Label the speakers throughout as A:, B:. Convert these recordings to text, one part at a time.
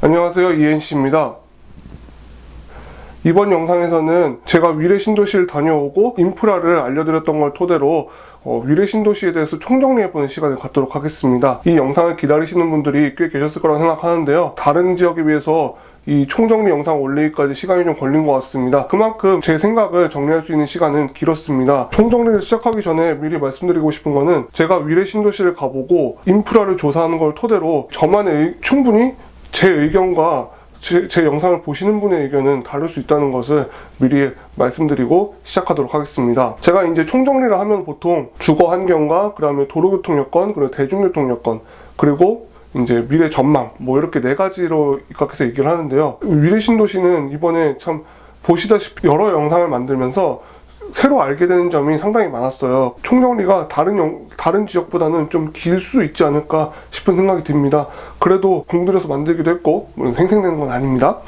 A: 안녕하세요, 이엔씨입니다. 이번 영상에서는 제가 위례 신도시를 다녀오고 인프라를 알려드렸던 걸 토대로 위례 신도시에 대해서 총정리해보는 시간을 갖도록 하겠습니다. 이 영상을 기다리시는 분들이 꽤 계셨을 거라고 생각하는데요. 다른 지역에 비해서 이 총정리 영상 올리기까지 시간이 좀 걸린 것 같습니다. 그만큼 제 생각을 정리할 수 있는 시간은 길었습니다. 총정리를 시작하기 전에 미리 말씀드리고 싶은 거는 제가 위례 신도시를 가보고 인프라를 조사하는 걸 토대로 저만의 충분히 제 의견과 제 영상을 보시는 분의 의견은 다를 수 있다는 것을 미리 말씀드리고 시작하도록 하겠습니다. 제가 이제 총정리를 하면 보통 주거 환경과 그 다음에 도로교통 여건, 그리고 대중교통 여건, 그리고 이제 미래 전망, 이렇게 네 가지로 입각해서 얘기를 하는데요. 위례 신도시는 이번에 참 보시다시피 여러 영상을 만들면서 새로 알게 되는 점이 상당히 많았어요. 총정리가 다른 지역보다는 좀 길 수 있지 않을까 싶은 생각이 듭니다. 그래도 공들여서 만들기도 했고, 물론 생생내는 건 아닙니다.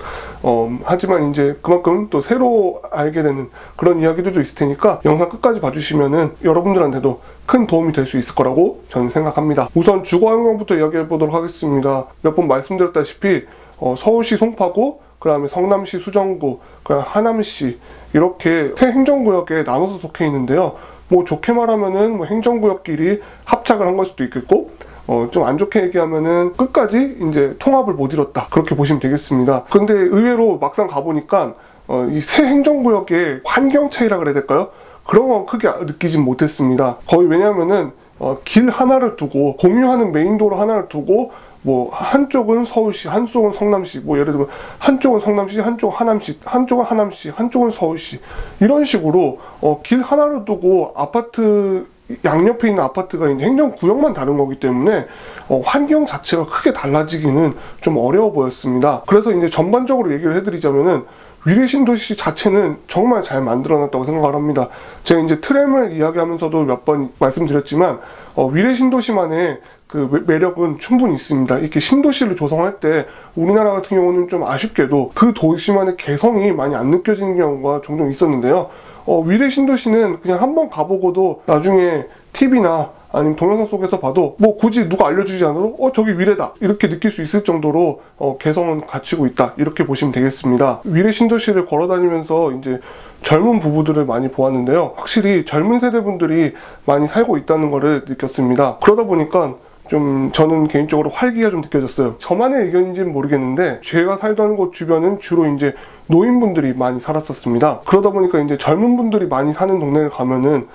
A: 하지만 이제 그만큼 또 새로 알게 되는 그런 이야기들도 있을 테니까 영상 끝까지 봐주시면은 여러분들한테도 큰 도움이 될 수 있을 거라고 저는 생각합니다. 우선 주거 환경부터 이야기해 보도록 하겠습니다. 몇 번 말씀드렸다시피 서울시 송파구, 그 다음에 성남시 수정구, 그다음 하남시 이렇게 세 행정구역에 나눠서 속해 있는데요. 좋게 말하면은 행정구역끼리 합작을 한 걸 수도 있겠고, 좀 안 좋게 얘기하면은 끝까지 이제 통합을 못 이뤘다, 그렇게 보시면 되겠습니다. 근데 의외로 막상 가보니까 이 세 행정구역의 환경 차이라 그래야 될까요? 그런 건 크게 느끼진 못했습니다. 거의 왜냐하면은 길 하나를 두고, 공유하는 메인도로 하나를 두고 한쪽은 서울시, 한쪽은 성남시, 예를 들면 한쪽은 성남시, 한쪽은 하남시, 한쪽은 하남시, 한쪽은 서울시, 이런 식으로 길 하나를 두고 아파트 양옆에 있는 아파트가 이제 행정구역만 다른 거기 때문에 환경 자체가 크게 달라지기는 좀 어려워 보였습니다. 그래서 이제 전반적으로 얘기를 해드리자면은 위례 신도시 자체는 정말 잘 만들어놨다고 생각을 합니다. 제가 이제 트램을 이야기하면서도 몇 번 말씀드렸지만 위례 신도시만의 그 매력은 충분히 있습니다. 이렇게 신도시를 조성할 때 우리나라 같은 경우는 좀 아쉽게도 그 도시만의 개성이 많이 안 느껴지는 경우가 종종 있었는데요. 위례 신도시는 그냥 한번 가보고도 나중에 TV나 아니면 동영상 속에서 봐도 굳이 누가 알려주지 않아도 저기 위례다 이렇게 느낄 수 있을 정도로 개성은 갖추고 있다, 이렇게 보시면 되겠습니다. 위례 신도시를 걸어다니면서 이제 젊은 부부들을 많이 보았는데요. 확실히 젊은 세대분들이 많이 살고 있다는 것을 느꼈습니다. 그러다 보니까 좀 저는 개인적으로 활기가 좀 느껴졌어요. 저만의 의견인지는 모르겠는데 제가 살던 곳 주변은 주로 이제 노인분들이 많이 살았었습니다. 그러다 보니까 이제 젊은 분들이 많이 사는 동네를 가면은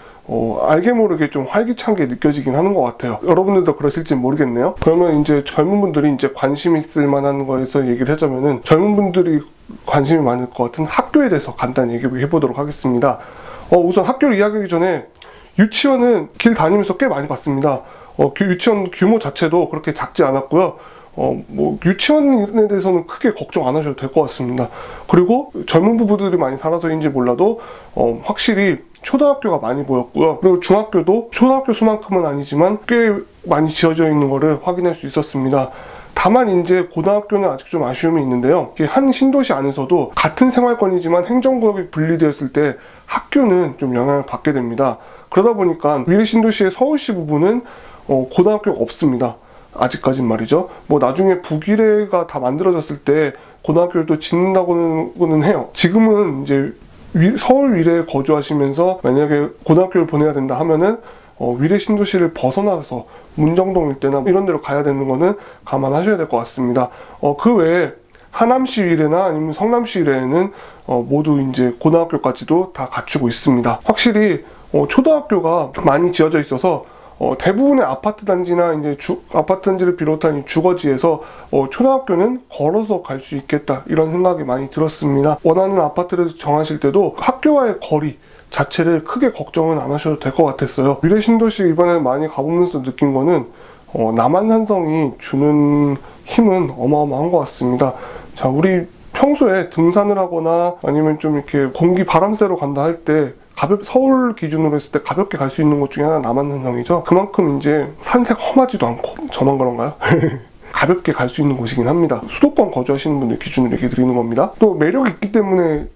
A: 알게 모르게 좀 활기찬 게 느껴지긴 하는 것 같아요. 여러분들도 그러실지 모르겠네요. 그러면 이제 젊은 분들이 이제 관심 있을 만한 거에서 얘기를 하자면은 젊은 분들이 관심이 많을 것 같은 학교에 대해서 간단히 얘기해 보도록 하겠습니다. 우선 학교를 이야기하기 전에 유치원은 길 다니면서 꽤 많이 봤습니다. 유치원 규모 자체도 그렇게 작지 않았고요. 유치원에 대해서는 크게 걱정 안 하셔도 될 것 같습니다. 그리고 젊은 부부들이 많이 살아서인지 몰라도 확실히 초등학교가 많이 보였고요. 그리고 중학교도 초등학교 수만큼은 아니지만 꽤 많이 지어져 있는 거를 확인할 수 있었습니다. 다만 이제 고등학교는 아직 좀 아쉬움이 있는데요. 한 신도시 안에서도 같은 생활권이지만 행정구역이 분리되었을 때 학교는 좀 영향을 받게 됩니다. 그러다 보니까 위례 신도시의 서울시 부분은 고등학교가 없습니다. 아직까진 말이죠. 나중에 북위례가 다 만들어졌을 때 고등학교를 또 짓는다고는 해요. 지금은 이제 서울 위례에 거주하시면서 만약에 고등학교를 보내야 된다 하면은 위례 신도시를 벗어나서 문정동 일대나 이런 데로 가야 되는 거는 감안하셔야 될 것 같습니다. 그 외에 하남시 위례나 아니면 성남시 위례에는 모두 이제 고등학교까지도 다 갖추고 있습니다. 확실히 초등학교가 많이 지어져 있어서 대부분의 아파트 단지나 이제 아파트 단지를 비롯한 이 주거지에서 초등학교는 걸어서 갈 수 있겠다, 이런 생각이 많이 들었습니다. 원하는 아파트를 정하실 때도 학교와의 거리 자체를 크게 걱정은 안 하셔도 될 것 같았어요. 위례 신도시 이번에 많이 가보면서 느낀 거는 남한산성이 주는 힘은 어마어마한 것 같습니다. 자, 우리 평소에 등산을 하거나 아니면 좀 이렇게 공기 바람 쐬러 간다 할 때 서울 기준으로 했을 때 가볍게 갈 수 있는 곳 중에 하나 남한산성이죠. 그만큼 이제 산색 험하지도 않고, 저만 그런가요? 가볍게 갈 수 있는 곳이긴 합니다. 수도권 거주하시는 분들 기준으로 얘기 드리는 겁니다. 또 매력이 있기 때문에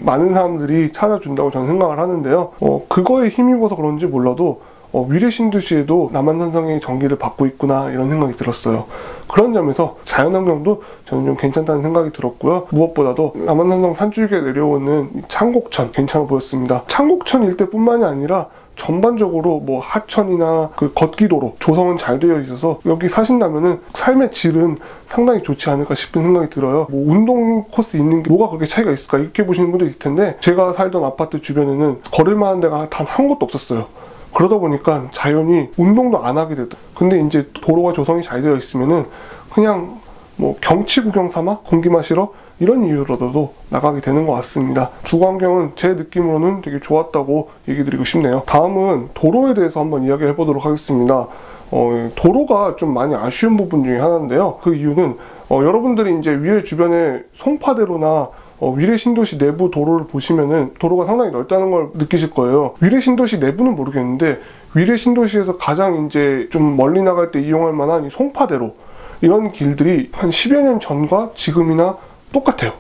A: 많은 사람들이 찾아준다고 저는 생각을 하는데요. 그거에 힘입어서 그런지 몰라도 위례 신도시에도 남한산성의 전기를 받고 있구나 이런 생각이 들었어요. 그런 점에서 자연환경도 저는 좀 괜찮다는 생각이 들었고요. 무엇보다도 남한산성 산줄기에 내려오는 창곡천 괜찮아 보였습니다. 창곡천 일대뿐만이 아니라 전반적으로 뭐 하천이나 그 걷기도로 조성은 잘 되어 있어서 여기 사신다면은 삶의 질은 상당히 좋지 않을까 싶은 생각이 들어요. 뭐 운동 코스 있는 게 뭐가 그렇게 차이가 있을까 이렇게 보시는 분도 있을 텐데, 제가 살던 아파트 주변에는 걸을 만한 데가 단 한 곳도 없었어요. 그러다 보니까 자연히 운동도 안 하게 되다. 근데 이제 도로가 조성이 잘 되어 있으면은 그냥 뭐 경치 구경 삼아 공기 마시러 이런 이유로도 나가게 되는 것 같습니다. 주거환경은 제 느낌으로는 되게 좋았다고 얘기 드리고 싶네요. 다음은 도로에 대해서 한번 이야기해 보도록 하겠습니다. 도로가 좀 많이 아쉬운 부분 중에 하나인데요. 그 이유는 여러분들이 이제 위례 주변에 송파대로나 위례 신도시 내부 도로를 보시면은 도로가 상당히 넓다는 걸 느끼실 거예요. 위례 신도시 내부는 모르겠는데 위례 신도시에서 가장 이제 좀 멀리 나갈 때 이용할 만한 이 송파대로, 이런 길들이 한 10여 년 전과 지금이나 똑같아요.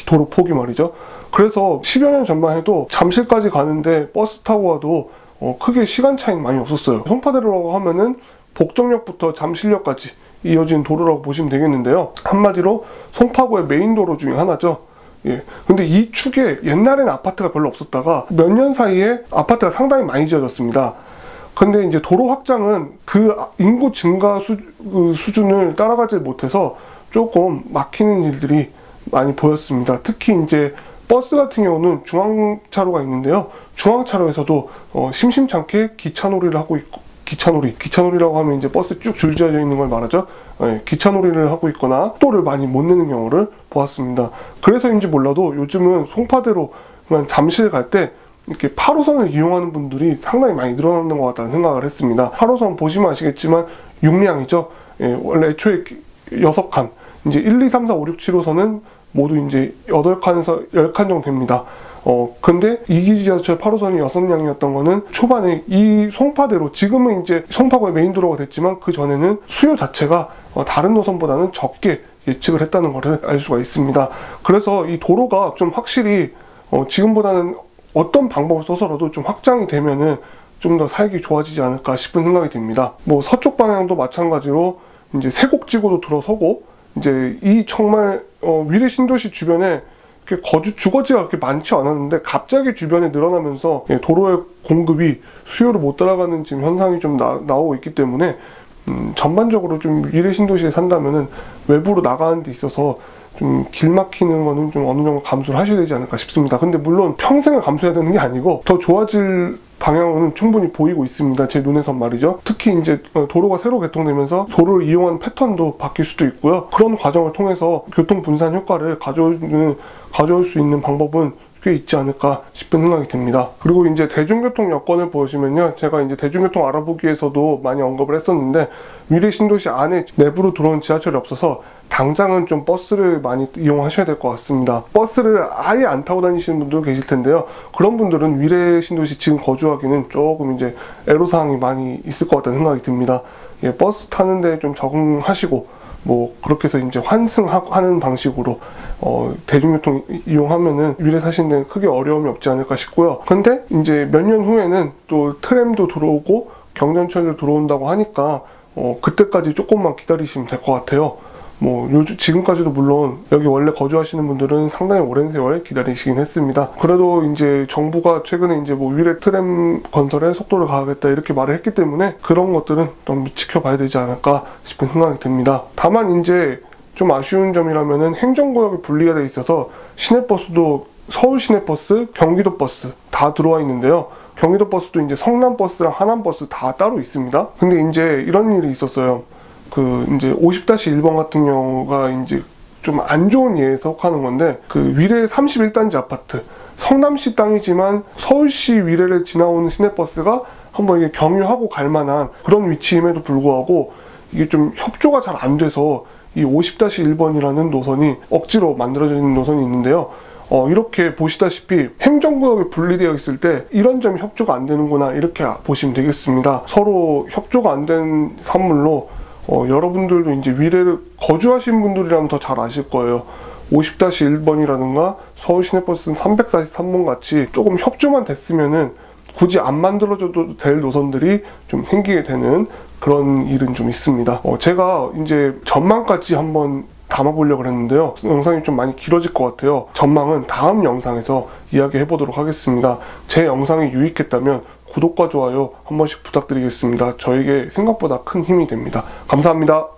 A: 도로 폭이 말이죠. 그래서 10여 년 전만 해도 잠실까지 가는데 버스 타고 와도 크게 시간 차이는 많이 없었어요. 송파대로라고 하면은 복정역부터 잠실역까지 이어진 도로라고 보시면 되겠는데요. 한마디로 송파구의 메인 도로 중에 하나죠. 예. 근데 이 축에 옛날에는 아파트가 별로 없었다가 몇 년 사이에 아파트가 상당히 많이 지어졌습니다. 근데 이제 도로 확장은 그 인구 증가 수준을 따라가지 못해서 조금 막히는 일들이 많이 보였습니다. 특히 이제 버스 같은 경우는 중앙차로가 있는데요. 중앙차로에서도 심심찮게 기차놀이를 하고 있고, 기차놀이라고 하면 이제 버스 쭉 줄지어져 있는 걸 말하죠. 네, 기차놀이를 하고 있거나 속도를 많이 못 내는 경우를 보았습니다. 그래서인지 몰라도 요즘은 송파대로 잠실 갈 때 이렇게 8호선을 이용하는 분들이 상당히 많이 늘어나는 것 같다는 생각을 했습니다. 8호선 보시면 아시겠지만 6량이죠. 예, 원래 애초에 6칸, 이제 1, 2, 3, 4, 5, 6, 7호선은 모두 이제 8칸에서 10칸 정도 됩니다. 근데 이기지하철 8호선이 6량이었던 거는 초반에 이 송파대로, 지금은 이제 송파구의 메인 도로가 됐지만 그 전에는 수요 자체가 다른 노선보다는 적게 예측을 했다는 것을 알 수가 있습니다. 그래서 이 도로가 좀 확실히 지금보다는 어떤 방법을 써서라도 좀 확장이 되면은 좀 더 살기 좋아지지 않을까 싶은 생각이 듭니다. 뭐 서쪽 방향도 마찬가지로 이제 세곡지구도 들어서고, 이제 이 정말 위례 신도시 주변에 주거지가 그렇게 많지 않았는데 갑자기 주변에 늘어나면서 도로의 공급이 수요를 못 따라가는 지금 현상이 좀 나오고 있기 때문에 전반적으로 좀 위례 신도시에 산다면은 외부로 나가는 데 있어서 좀 길 막히는 거는 좀 어느 정도 감수를 하셔야 되지 않을까 싶습니다. 근데 물론 평생을 감수해야 되는 게 아니고 더 좋아질 방향은 충분히 보이고 있습니다. 제 눈에선 말이죠. 특히 이제 도로가 새로 개통되면서 도로를 이용하는 패턴도 바뀔 수도 있고요. 그런 과정을 통해서 교통 분산 효과를 가져올 수 있는 방법은 꽤 있지 않을까 싶은 생각이 듭니다. 그리고 이제 대중교통 여건을 보시면요, 제가 이제 대중교통 알아보기에서도 많이 언급을 했었는데 위례 신도시 안에 내부로 들어오는 지하철이 없어서 당장은 좀 버스를 많이 이용하셔야 될 것 같습니다. 버스를 아예 안 타고 다니시는 분도 계실 텐데요. 그런 분들은 위례 신도시 지금 거주하기는 조금 이제 애로사항이 많이 있을 것 같다는 생각이 듭니다. 예, 버스 타는데 좀 적응하시고 뭐 그렇게 해서 이제 환승하는 방식으로 대중교통 이용하면은 위례 사시는 데는 크게 어려움이 없지 않을까 싶고요. 근데 이제 몇 년 후에는 또 트램도 들어오고 경전철도 들어온다고 하니까 그때까지 조금만 기다리시면 될 것 같아요. 뭐 지금까지도 물론 여기 원래 거주하시는 분들은 상당히 오랜 세월 기다리시긴 했습니다. 그래도 이제 정부가 최근에 이제 뭐 위례 트램 건설에 속도를 가하겠다 이렇게 말을 했기 때문에 그런 것들은 좀 지켜봐야 되지 않을까 싶은 생각이 듭니다. 다만 이제 좀 아쉬운 점이라면은 행정구역이 분리가 돼 있어서 시내버스도 서울 시내버스, 경기도 버스 다 들어와 있는데요. 경기도 버스도 이제 성남 버스랑 하남 버스 다 따로 있습니다. 근데 이제 이런 일이 있었어요. 이제 50-1번 같은 경우가 이제 좀 안 좋은 예에 속하는 건데, 위례 31단지 아파트, 성남시 땅이지만 서울시 위례를 지나오는 시내버스가 한번 이게 경유하고 갈 만한 그런 위치임에도 불구하고 이게 좀 협조가 잘 안 돼서 이 50-1번이라는 노선이 억지로 만들어진 노선이 있는데요. 이렇게 보시다시피 행정구역이 분리되어 있을 때 이런 점이 협조가 안 되는구나 이렇게 보시면 되겠습니다. 서로 협조가 안 된 산물로 여러분들도 이제 위례를 거주하신 분들이라면 더 잘 아실 거예요. 50-1번이라든가 서울 시내버스 343번 같이 조금 협조만 됐으면은 굳이 안 만들어줘도 될 노선들이 좀 생기게 되는 그런 일은 좀 있습니다. 제가 이제 전망까지 한번 담아보려고 했는데요. 영상이 좀 많이 길어질 것 같아요. 전망은 다음 영상에서 이야기해 보도록 하겠습니다. 제 영상이 유익했다면 구독과 좋아요 한 번씩 부탁드리겠습니다. 저에게 생각보다 큰 힘이 됩니다. 감사합니다.